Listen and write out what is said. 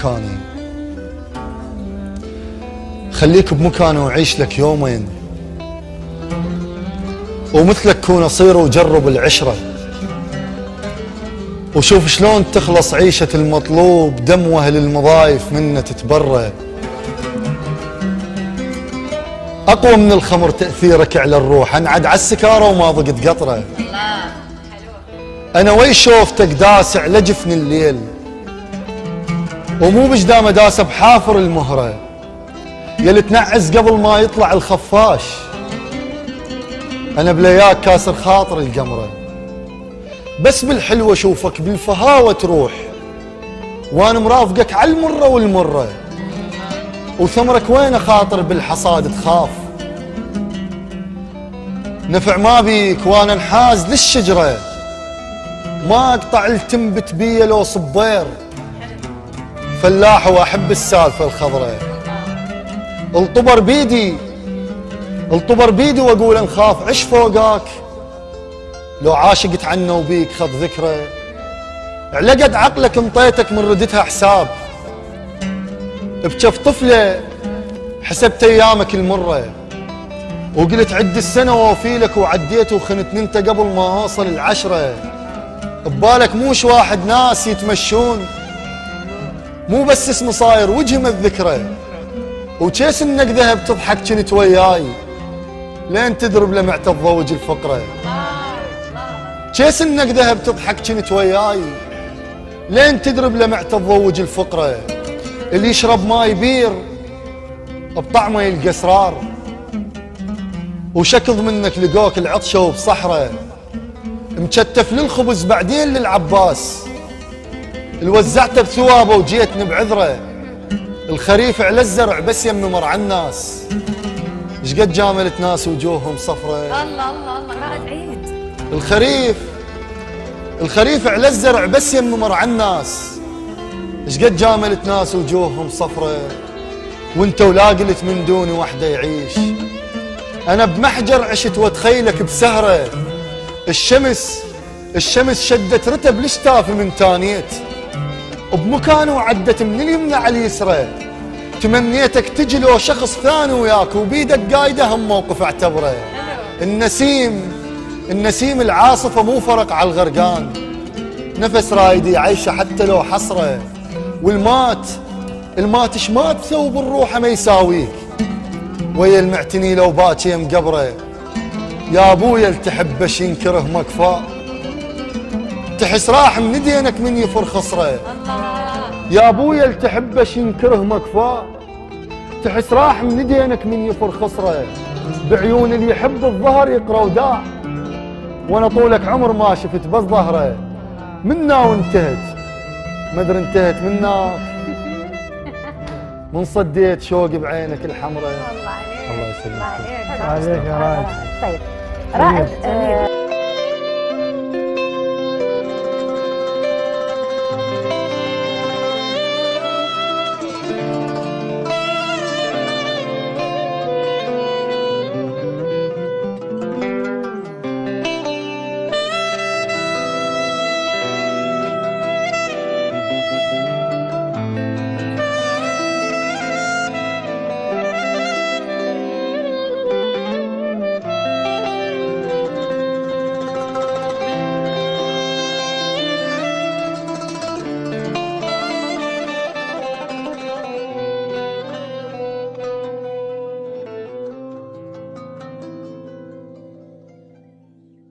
بمكاني، خليك بمكاني وعيش لك يومين، ومثلك كون أصير وجرب العشرة، وشوف شلون تخلص عيشة المطلوب، دم وهل المضايف منه تتبرى. أقوى من الخمر تأثيرك على الروح، أنعد على السكارة وما ضقت قطرة. أنا وي شوفتك داس على جفن الليل، ومو بجدامة داسة بحافر المهرة، يلي تنعس قبل ما يطلع الخفاش. أنا بلياك كاسر خاطر القمرة، بس بالحلوة أشوفك بالفهاوة تروح، وأنا مرافقك على المرة والمرة، وثمرك وين خاطر بالحصاد تخاف. نفع ما بيك وأنا انحاز للشجرة، ما أقطع التنبت بيا لو صبير، فلاح وأحب السالفة الخضرة. الطبر بيدي وأقول نخاف عش فوقاك، لو عاشقت عنه وبيك خذ ذكرى. علقد عقلك انطيتك من ردتها حساب، بجف طفلة حسبت أيامك المرة، وقلت عد السنة ووفيلك وعديت وخنتني انت قبل ما أوصل العشرة. ببالك موش واحد ناس يتمشون، مو بس اسم صاير وجهم الذكرى، وجيس انك ذهب تضحك كنت وياي لين تدرب لمعت الضوج الفقرة. جيس انك ذهب تضحك كنت وياي لين تدرب لمعت الضوج الفقرة. اللي يشرب ماي بير بطعمه يلقى اسرار، وشكض منك لقوك العطشة وبصحرة. مكتف للخبز بعدين للعباس، الوزعته بثوابه وجيتني بعذره. الخريف على الزرع بس يم مرعى الناس، شقد جاملت ناس وجوههم صفرة. الله الله الله رائد عيد. الخريف على الزرع بس يم مرعى الناس، شقد جاملت ناس وجوههم صفرة. وانت ولا قلت من دوني وحده يعيش، انا بمحجر عشت واتخيلك بسهره. الشمس شدت رتب لشتافي من تانيت، بمكانه وعدت من اليمنى على اليسرى. تمنيتك تجي لو شخص ثاني وياك، وبيدك قايده هم موقف اعتبره. النسيم العاصفه مو فرق على الغرقان، نفس رايدي عيشه حتى لو حسره. والمات شمات ثوب الروح ما يساويك، ويا المعتني لو باكي مقبره. يا ابويا التحبش ينكره مكفاه، تحس راح من دينك من يفر خصره. يا ابويا التحبش ينكره مكفاه، تحس راح من دينك من يفر خصره. بعيون اللي يحب الظهر يقرا وداع، وانا طولك عمر ما شفت بس ظهره. منا وانتهت ما ادري انتهت منك، من صديت شوق بعينك الحمراء. الله عليك. الله يسلمك. الله عليك يا رائد. طيب رائد